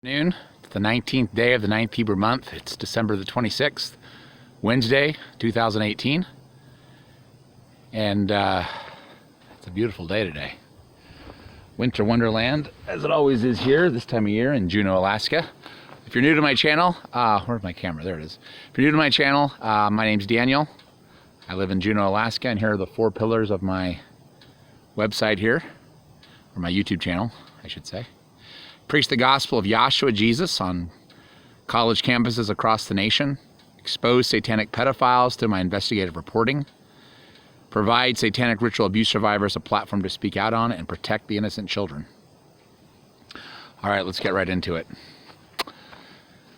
Noon, the 19th day of the 9th Hebrew month. It's December the 26th, Wednesday, 2018. And it's a beautiful day today. Winter wonderland, as it always is here this time of year in Juneau, Alaska. If you're new to my channel, where's my camera? There it is. If you're new to my channel, my name's Daniel. I live in Juneau, Alaska, and here are the 4 pillars of my website here, or my YouTube channel, I should say. Preach the gospel of Yahshua Jesus on college campuses across the nation. Expose satanic pedophiles through my investigative reporting. Provide satanic ritual abuse survivors a platform to speak out on and protect the innocent children. All right, let's get right into it.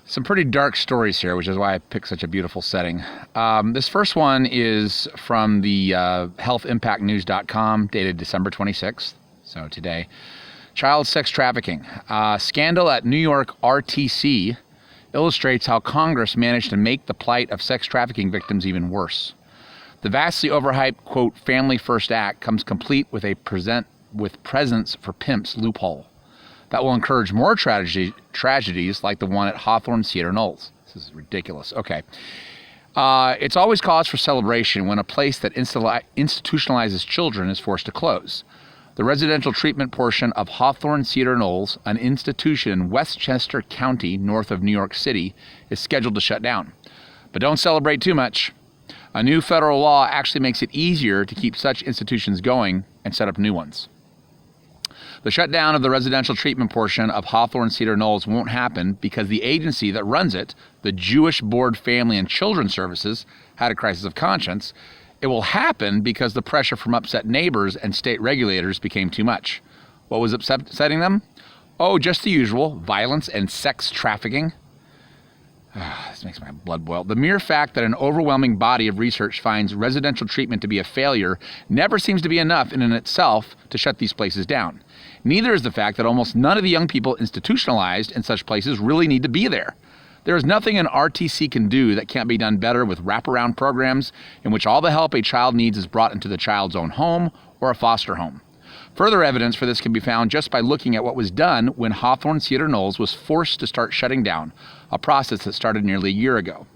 Some pretty dark stories here, which is why I picked such a beautiful setting. This first one is from the healthimpactnews.com, dated December 26th, so today. Child sex trafficking. Scandal at New York RTC illustrates how Congress managed to make the plight of sex trafficking victims even worse. The vastly overhyped, quote, Family First Act comes complete with a presents for pimps loophole that will encourage more tragedies like the one at Hawthorne Cedar Knolls. This is ridiculous. Okay. It's always cause for celebration when a place that institutionalizes children is forced to close. The residential treatment portion of Hawthorne Cedar Knolls, an institution in Westchester County, north of New York City, is scheduled to shut down. But don't celebrate too much. A new federal law actually makes it easier to keep such institutions going and set up new ones. The shutdown of the residential treatment portion of Hawthorne Cedar Knolls won't happen because the agency that runs it, the Jewish Board Family and Children's Services, had a crisis of conscience. It will happen because the pressure from upset neighbors and state regulators became too much. What was upsetting them? Oh, just the usual, violence and sex trafficking. This makes my blood boil. The mere fact that an overwhelming body of research finds residential treatment to be a failure never seems to be enough in and itself to shut these places down. Neither is the fact that almost none of the young people institutionalized in such places really need to be there. There is nothing an RTC can do that can't be done better with wraparound programs in which all the help a child needs is brought into the child's own home or a foster home. Further evidence for this can be found just by looking at what was done when Hawthorne Cedar Knolls was forced to start shutting down, a process that started nearly a year ago.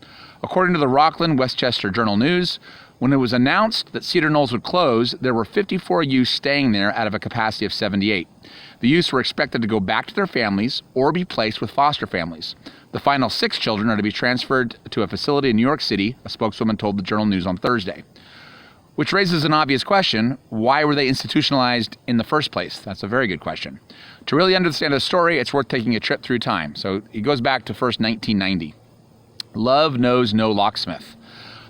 According to the Rockland Westchester Journal News, when it was announced that Cedar Knolls would close, there were 54 youths staying there out of a capacity of 78. The youths were expected to go back to their families or be placed with foster families. The final 6 children are to be transferred to a facility in New York City, a spokeswoman told the Journal News on Thursday. Which raises an obvious question: why were they institutionalized in the first place? That's a very good question. To really understand the story, it's worth taking a trip through time. So it goes back to first 1990. Love knows no locksmith.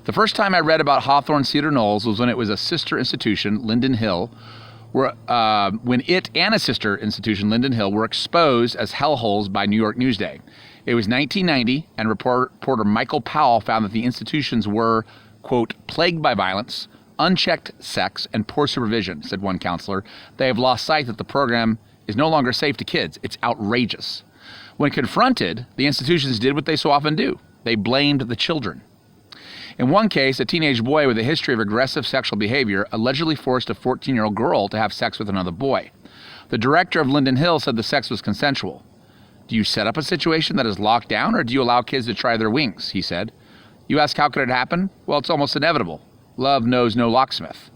The first time I read about Hawthorne Cedar Knolls was when it was a sister institution, Linden Hill, when it and a sister institution, Linden Hill, were exposed as hellholes by New York Newsday. It was 1990, and reporter Michael Powell found that the institutions were, quote, plagued by violence, unchecked sex, and poor supervision, said one counselor. They have lost sight that the program is no longer safe to kids. It's outrageous. When confronted, the institutions did what they so often do. They blamed the children. In one case, a teenage boy with a history of aggressive sexual behavior allegedly forced a 14-year-old girl to have sex with another boy. The director of Linden Hill said the sex was consensual. Do you set up a situation that is locked down, or do you allow kids to try their wings? He said. You ask how could it happen? Well, it's almost inevitable. Love knows no locksmith.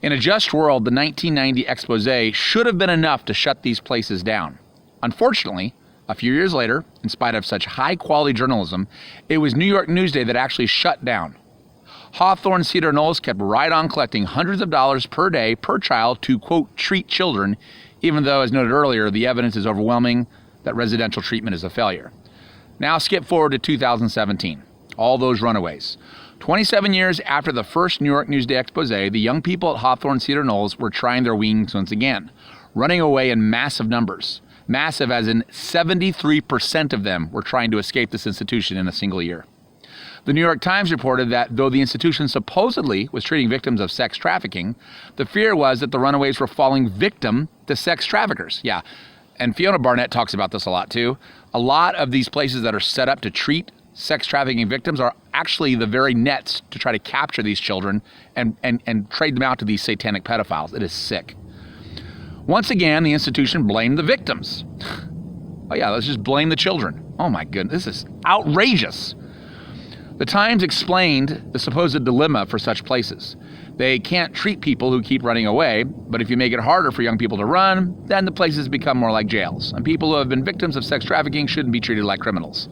In a just world, the 1990 expose should have been enough to shut these places down. Unfortunately, a few years later, in spite of such high-quality journalism, it was New York Newsday that actually shut down. Hawthorne Cedar Knolls kept right on collecting hundreds of dollars per day per child to, quote, treat children, even though, as noted earlier, the evidence is overwhelming that residential treatment is a failure. Now skip forward to 2017. All those runaways. 27 years after the first New York Newsday expose, the young people at Hawthorne Cedar Knolls were trying their wings once again, running away in massive numbers. Massive as in 73% of them were trying to escape this institution in a single year. The New York Times reported that though the institution supposedly was treating victims of sex trafficking, the fear was that the runaways were falling victim to sex traffickers. Yeah, and Fiona Barnett talks about this a lot too. A lot of these places that are set up to treat sex trafficking victims are actually the very nets to try to capture these children and trade them out to these satanic pedophiles. It is sick. Once again, the institution blamed the victims. Oh yeah, let's just blame the children. Oh my goodness, this is outrageous. The Times explained the supposed dilemma for such places. They can't treat people who keep running away, but if you make it harder for young people to run, then the places become more like jails, and people who have been victims of sex trafficking shouldn't be treated like criminals.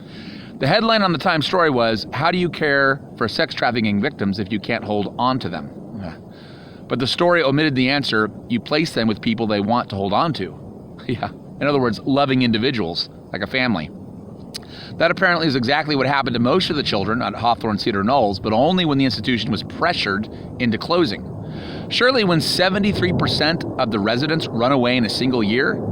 The headline on the Times story was, "How do you care for sex trafficking victims if you can't hold on to them?" But the story omitted the answer, you place them with people they want to hold on to. Yeah, in other words, loving individuals, like a family. That apparently is exactly what happened to most of the children at Hawthorne Cedar Knolls, but only when the institution was pressured into closing. Surely when 73% of the residents run away in a single year,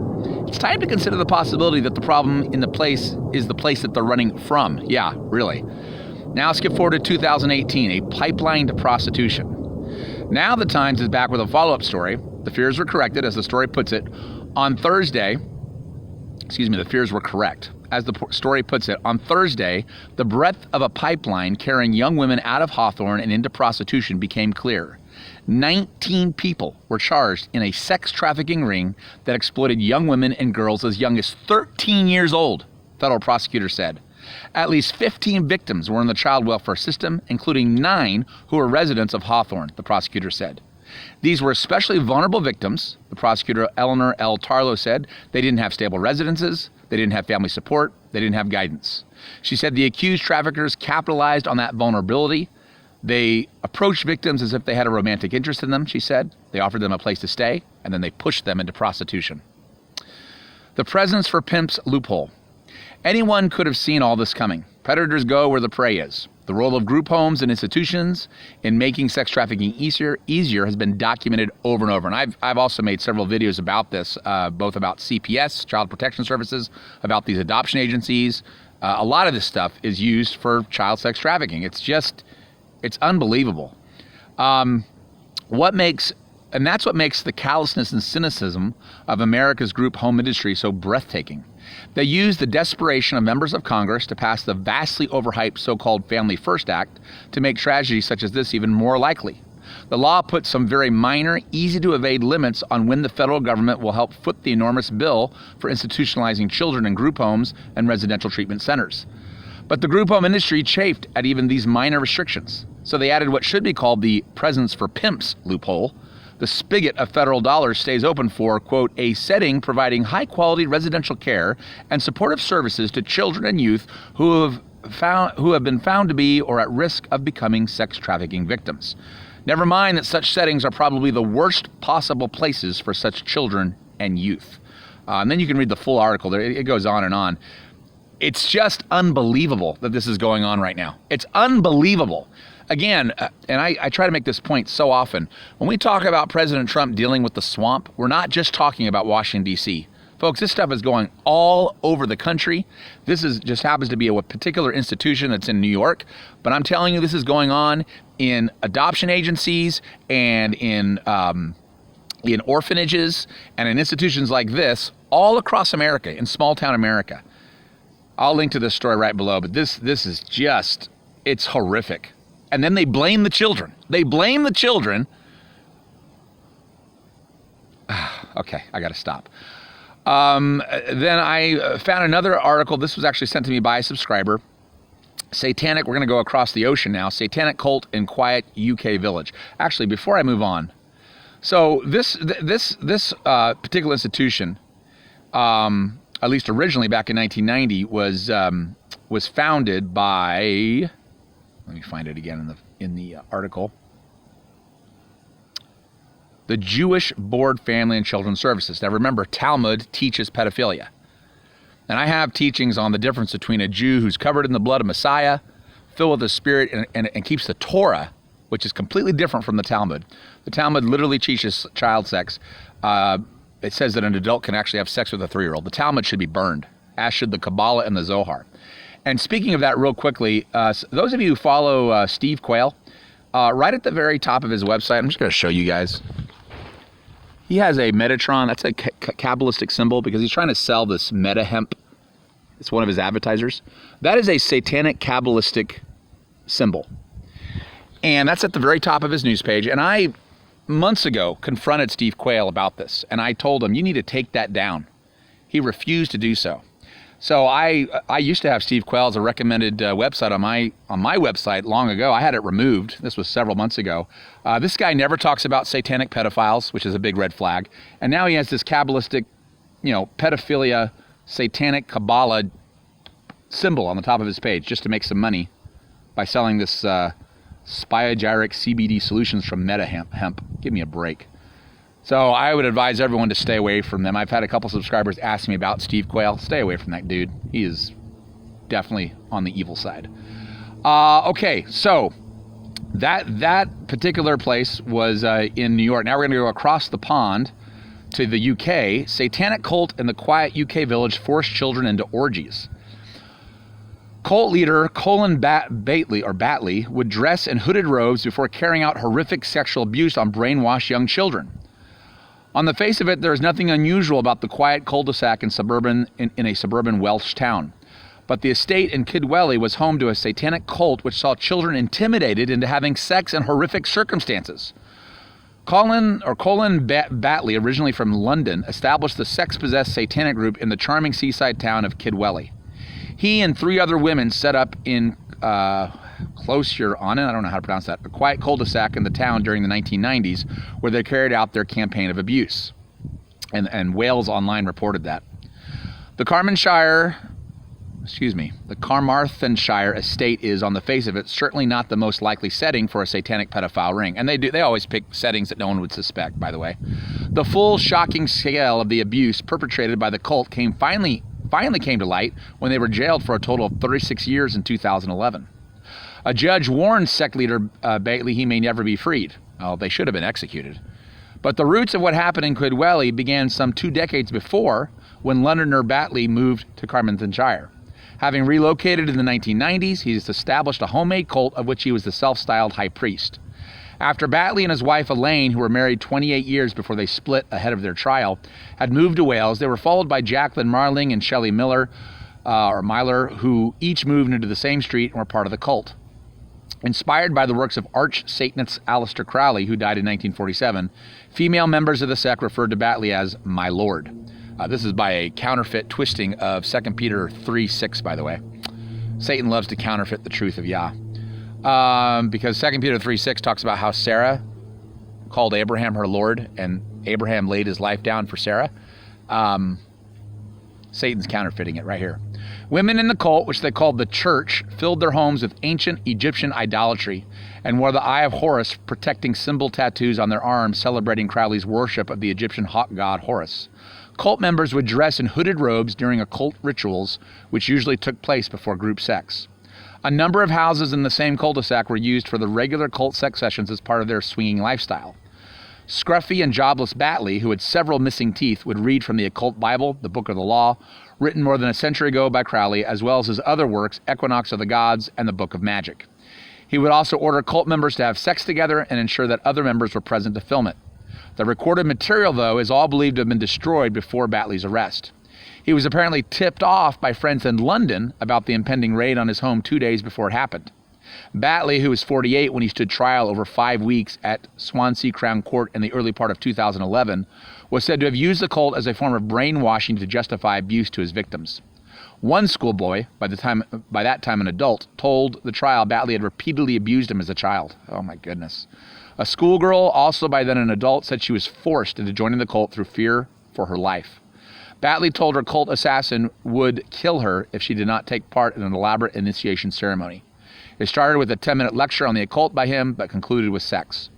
it's time to consider the possibility that the problem in the place is the place that they're running from. Yeah, really. Now skip forward to 2018, a pipeline to prostitution. Now the Times is back with a follow-up story. The fears were corrected, as the story puts it. On Thursday, the fears were correct. As the story puts it, on Thursday, the breadth of a pipeline carrying young women out of Hawthorne and into prostitution became clear. 19 people were charged in a sex trafficking ring that exploited young women and girls as young as 13 years old, federal prosecutors said. At least 15 victims were in the child welfare system, including 9 who were residents of Hawthorne, the prosecutor said. These were especially vulnerable victims, the prosecutor Eleanor L. Tarlow said. They didn't have stable residences, they didn't have family support, they didn't have guidance. She said the accused traffickers capitalized on that vulnerability. They approached victims as if they had a romantic interest in them, she said. They offered them a place to stay, and then they pushed them into prostitution. The Presents for Pimps loophole. Anyone could have seen all this coming. Predators go where the prey is. The role of group homes and institutions in making sex trafficking easier has been documented over and over. And I've also made several videos about this, both about CPS, Child Protection Services, about these adoption agencies. A lot of this stuff is used for child sex trafficking. It's unbelievable. That's what makes the callousness and cynicism of America's group home industry so breathtaking. They use the desperation of members of Congress to pass the vastly overhyped so-called Family First Act to make tragedies such as this even more likely. The law puts some very minor, easy-to-evade limits on when the federal government will help foot the enormous bill for institutionalizing children in group homes and residential treatment centers. But the group home industry chafed at even these minor restrictions, so they added what should be called the Presents for Pimps loophole. The spigot of federal dollars stays open for, quote, a setting providing high-quality residential care and supportive services to children and youth who have been found to be or at risk of becoming sex trafficking victims. Never mind that such settings are probably the worst possible places for such children and youth. And then you can read the full article there. It goes on and on. It's just unbelievable that this is going on right now. It's unbelievable. Again, and I try to make this point so often, when we talk about President Trump dealing with the swamp, we're not just talking about Washington, D.C. Folks, this stuff is going all over the country. This just happens to be a particular institution that's in New York, but I'm telling you, this is going on in adoption agencies and in orphanages and in institutions like this all across America, in small town America. I'll link to this story right below, but this is just, it's horrific. And then they blame the children. They blame the children. Okay, I got to stop. Then I found another article. This was actually sent to me by a subscriber. Satanic, we're going to go across the ocean now. Satanic cult in quiet UK village. Actually, before I move on. So this particular institution, at least originally back in 1990, was founded by... Let me find it again in the article. The Jewish Board Family and Children's Services. Now remember, Talmud teaches pedophilia. And I have teachings on the difference between a Jew who's covered in the blood of Messiah, filled with the Spirit, and keeps the Torah, which is completely different from the Talmud. The Talmud literally teaches child sex. It says that an adult can actually have sex with a 3-year-old. The Talmud should be burned, as should the Kabbalah and the Zohar. And speaking of that real quickly, those of you who follow Steve Quayle, right at the very top of his website, I'm just going to show you guys. He has a Metatron. That's a Kabbalistic symbol because he's trying to sell this Meta hemp. It's one of his advertisers. That is a Satanic Kabbalistic symbol. And that's at the very top of his news page. And I, months ago, confronted Steve Quayle about this. And I told him, you need to take that down. He refused to do so. So I used to have Steve Quayle as a recommended website on my website long ago. I had it removed. This was several months ago. This guy never talks about satanic pedophiles, which is a big red flag. And now he has this Kabbalistic, pedophilia, Satanic Kabbalah symbol on the top of his page just to make some money by selling this spyagyric CBD solutions from Meta Hemp. Give me a break. So I would advise everyone to stay away from them. I've had a couple subscribers ask me about Steve Quayle. Stay away from that dude. He is definitely on the evil side. Okay, so that particular place was in New York. Now we're going to go across the pond to the UK. Satanic cult in the quiet UK village forced children into orgies. Cult leader Colin Batley would dress in hooded robes before carrying out horrific sexual abuse on brainwashed young children. On the face of it, there is nothing unusual about the quiet cul-de-sac in a suburban Welsh town. But the estate in Kidwelly was home to a satanic cult which saw children intimidated into having sex in horrific circumstances. Colin Batley, originally from London, established the sex-possessed satanic group in the charming seaside town of Kidwelly. He and 3 other women set up in Closier on it, I don't know how to pronounce that, a quiet cul-de-sac in the town during the 1990s where they carried out their campaign of abuse. And Wales Online reported that. The Carmarthenshire estate is, on the face of it, certainly not the most likely setting for a satanic pedophile ring. And they always pick settings that no one would suspect, by the way. The full shocking scale of the abuse perpetrated by the cult finally came to light when they were jailed for a total of 36 years in 2011. A judge warned sect leader Batley he may never be freed. Oh, they should have been executed. But the roots of what happened in Quidwelly began some 2 decades before, when Londoner Batley moved to Carmarthenshire. Having relocated in the 1990s, he's established a homemade cult of which he was the self-styled high priest. After Batley and his wife Elaine, who were married 28 years before they split ahead of their trial, had moved to Wales, they were followed by Jacqueline Marling and Shelley Myler, who each moved into the same street and were part of the cult. Inspired by the works of arch-Satanist Aleister Crowley, who died in 1947, female members of the sect referred to Batley as "my lord." This is by a counterfeit twisting of 2 Peter 3:6, by the way. Satan loves to counterfeit the truth of Yah. Because 2 Peter 3:6 talks about how Sarah called Abraham her lord, and Abraham laid his life down for Sarah. Satan's counterfeiting it right here. Women in the cult, which they called the church, filled their homes with ancient Egyptian idolatry and wore the Eye of Horus protecting symbol tattoos on their arms celebrating Crowley's worship of the Egyptian hawk god Horus. Cult members would dress in hooded robes during occult rituals, which usually took place before group sex. A number of houses in the same cul-de-sac were used for the regular cult sex sessions as part of their swinging lifestyle. Scruffy and jobless Batley, who had several missing teeth, would read from the occult Bible, the Book of the Law, written more than a century ago by Crowley, as well as his other works, Equinox of the Gods and the Book of Magic. He would also order cult members to have sex together and ensure that other members were present to film it. The recorded material, though, is all believed to have been destroyed before Batley's arrest. He was apparently tipped off by friends in London about the impending raid on his home 2 days before it happened. Batley, who was 48 when he stood trial over 5 weeks at Swansea Crown Court in the early part of 2011, was said to have used the cult as a form of brainwashing to justify abuse to his victims. One schoolboy, by that time an adult, told the trial Batley had repeatedly abused him as a child. Oh my goodness. A schoolgirl, also by then an adult, said she was forced into joining the cult through fear for her life. Batley told her cult assassin would kill her if she did not take part in an elaborate initiation ceremony. It started with a 10-minute lecture on the occult by him, but concluded with sex.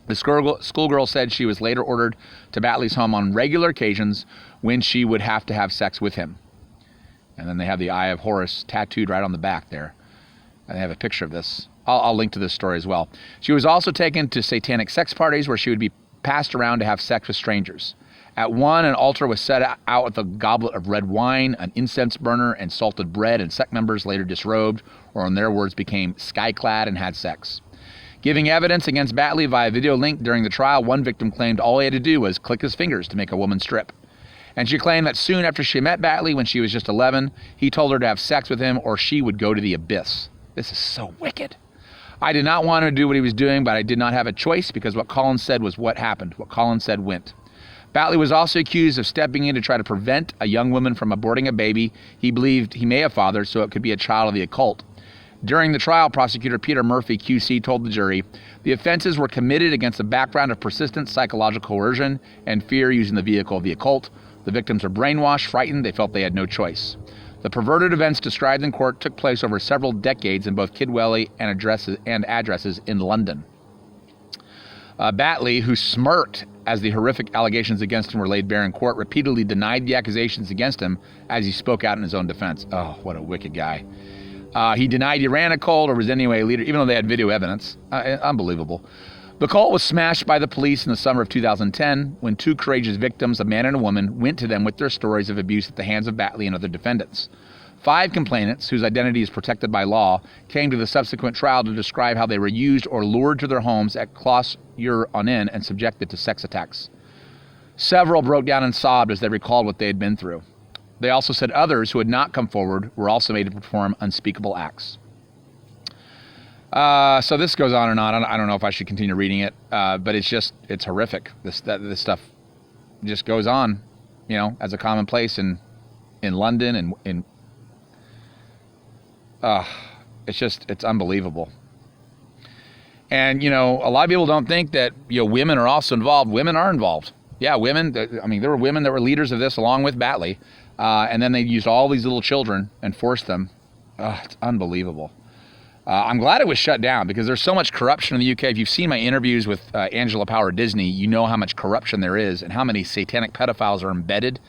The schoolgirl said she was later ordered to Batley's home on regular occasions when she would have to have sex with him. And then they have the Eye of Horus tattooed right on the back there. And they have a picture of this. I'll link to this story as well. She was also taken to satanic sex parties where she would be passed around to have sex with strangers. At one, an altar was set out with a goblet of red wine, an incense burner, and salted bread, and sect members later disrobed, or in their words, became sky-clad and had sex. Giving evidence against Batley via video link during the trial, one victim claimed all he had to do was click his fingers to make a woman strip. And she claimed that soon after she met Batley, when she was just 11, he told her to have sex with him or she would go to the abyss. This is so wicked. I did not want him to do what he was doing, but I did not have a choice because what Colin said was what happened. What Colin said went. Batley was also accused of stepping in to try to prevent a young woman from aborting a baby he believed he may have fathered so it could be a child of the occult. During the trial, prosecutor Peter Murphy, QC, told the jury the offenses were committed against a background of persistent psychological coercion and fear using the vehicle of the occult. The victims were brainwashed, frightened, they felt they had no choice. The perverted events described in court took place over several decades in both Kidwelly and addresses in London. Batley, who smirked as the horrific allegations against him were laid bare in court, repeatedly denied the accusations against him as he spoke out in his own defense. Oh, what a wicked guy. He denied he ran a cult or was anyway a leader, even though they had video evidence. Unbelievable. The cult was smashed by the police in the summer of 2010 when two courageous victims, a man and a woman, went to them with their stories of abuse at the hands of Batley and other defendants. 5 complainants, whose identity is protected by law, came to the subsequent trial to describe how they were used or lured to their homes at Clos-sur-Anin and subjected to sex attacks. Several broke down and sobbed as they recalled what they had been through. They also said others who had not come forward were also made to perform unspeakable acts. So this goes on and on. I don't know if I should continue reading it, but it's horrific. This stuff just goes on, as a commonplace in London and in. It's unbelievable. And, a lot of people don't think that, women are also involved. Women are involved. Yeah, women. There were women that were leaders of this along with Batley. And then they used all these little children and forced them. It's unbelievable. I'm glad it was shut down because there's so much corruption in the UK. If you've seen my interviews with Angela Power Disney, you know how much corruption there is and how many satanic pedophiles are embedded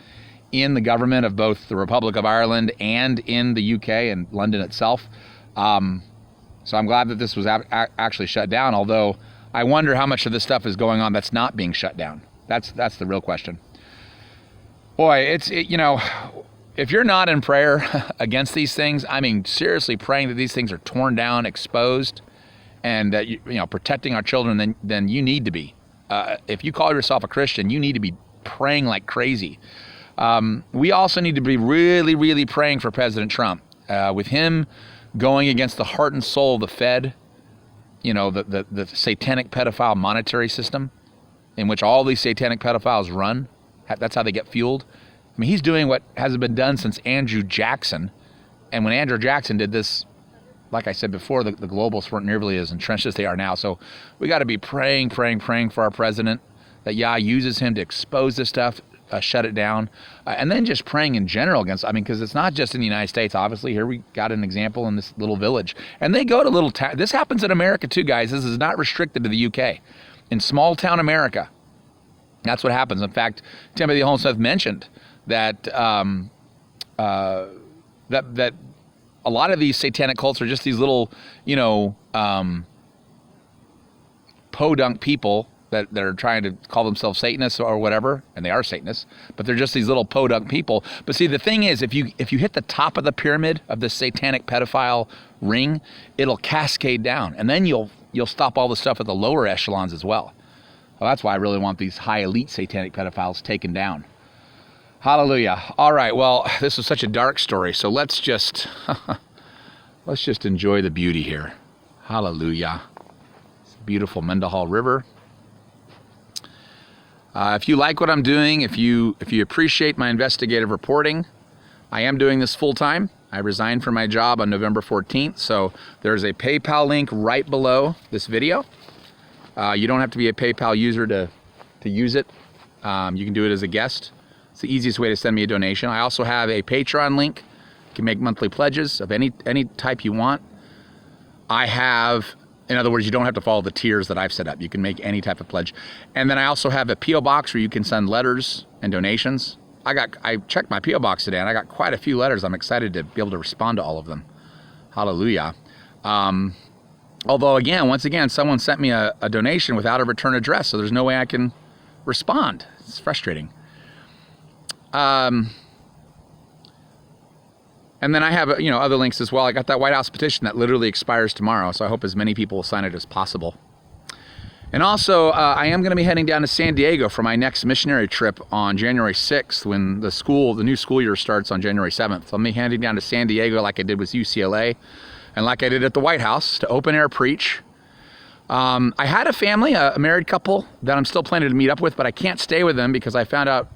in the government of both the Republic of Ireland and in the UK and London itself. So I'm glad that this was actually shut down, although I wonder how much of this stuff is going on that's not being shut down. That's the real question. Boy, if you're not in prayer against these things, seriously praying that these things are torn down, exposed, and that protecting our children, then you need to be. If you call yourself a Christian, you need to be praying like crazy. We also need to be really, really praying for President Trump. With him going against the heart and soul of the Fed, the satanic pedophile monetary system in which all these satanic pedophiles run. That's how they get fueled. He's doing what hasn't been done since Andrew Jackson. And when Andrew Jackson did this, like I said before, the globalists weren't nearly as entrenched as they are now. So we got to be praying for our president, that Yah uses him to expose this stuff, shut it down, and then just praying in general against, because it's not just in the United States. Obviously, here we got an example in this little village. And they go to little town. This happens in America too, guys. This is not restricted to the UK. In small town America, that's what happens. In fact, Timothy Holmesmith mentioned that that a lot of these satanic cults are just these little, podunk people that are trying to call themselves Satanists or whatever, and they are Satanists, but they're just these little podunk people. But see, the thing is, if you hit the top of the pyramid of the satanic pedophile ring, it'll cascade down, and then you'll stop all the stuff at the lower echelons as well. Well, that's why I really want these high elite satanic pedophiles taken down. Hallelujah. All right, well, this is such a dark story, so let's just enjoy the beauty here. Hallelujah. It's a beautiful Mendahal River. If you like what I'm doing, if you appreciate my investigative reporting, I am doing this full time. I resigned from my job on November 14th, so there's a PayPal link right below this video. You don't have to be a PayPal user to use it. You can do it as a guest. It's the easiest way to send me a donation. I also have a Patreon link. You can make monthly pledges of any type you want. In other words, you don't have to follow the tiers that I've set up. You can make any type of pledge. And then I also have a P.O. box where you can send letters and donations. I checked my P.O. box today and I got quite a few letters. I'm excited to be able to respond to all of them. Hallelujah. Although once again, someone sent me a donation without a return address, so there's no way I can respond. It's frustrating. And then I have, other links as well. I got that White House petition that literally expires tomorrow, so I hope as many people will sign it as possible. And also, I am going to be heading down to San Diego for my next missionary trip on January 6th when the new school year starts on January 7th. So I'm going to be heading down to San Diego like I did with UCLA and like I did at the White House to open air preach. I had a family, a married couple that I'm still planning to meet up with, but I can't stay with them because I found out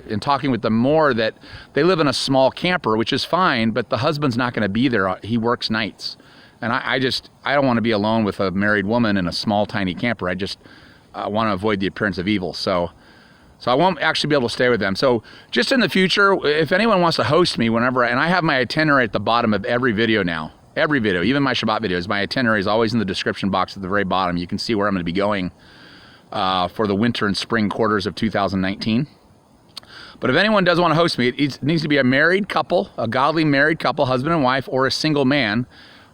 in talking with them more that they live in a small camper, which is fine, but the husband's not going to be there. He works nights. And I don't want to be alone with a married woman in a small, tiny camper. I just want to avoid the appearance of evil. So I won't actually be able to stay with them. So just in the future, if anyone wants to host me whenever, and I have my itinerary at the bottom of every video now. Every video, even my Shabbat videos, my itinerary is always in the description box at the very bottom. You can see where I'm going to be going for the winter and spring quarters of 2019. But if anyone does want to host me, it needs to be a married couple, a godly married couple, husband and wife, or a single man.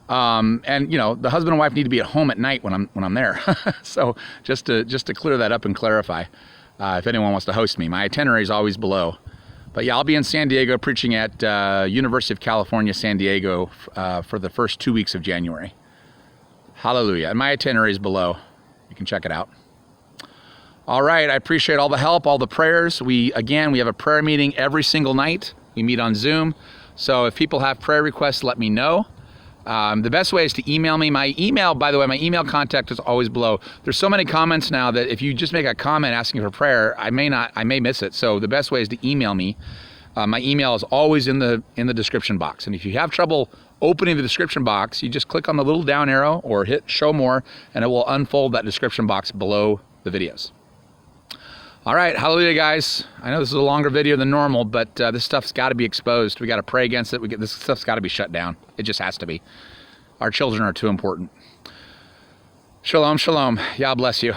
And you know, the husband and wife need to be at home at night when I'm there. So just to clear that up and clarify, if anyone wants to host me, my itinerary is always below. But yeah, I'll be in San Diego preaching at University of California, San Diego for the first 2 weeks of January. Hallelujah. And my itinerary is below. You can check it out. All right. I appreciate all the help, all the prayers. We have a prayer meeting every single night. We meet on Zoom. So if people have prayer requests, let me know. The best way is to email me. My email, by the way, my email contact is always below. There's so many comments now that if you just make a comment asking for prayer, I may miss it. So the best way is to email me. My email is always in the description box. And if you have trouble opening the description box, you just click on the little down arrow or hit show more, and it will unfold that description box below the videos. All right, hallelujah, guys. I know this is a longer video than normal, but this stuff's got to be exposed. We got to pray against it. This stuff's got to be shut down. It just has to be. Our children are too important. Shalom, shalom. Yah bless you.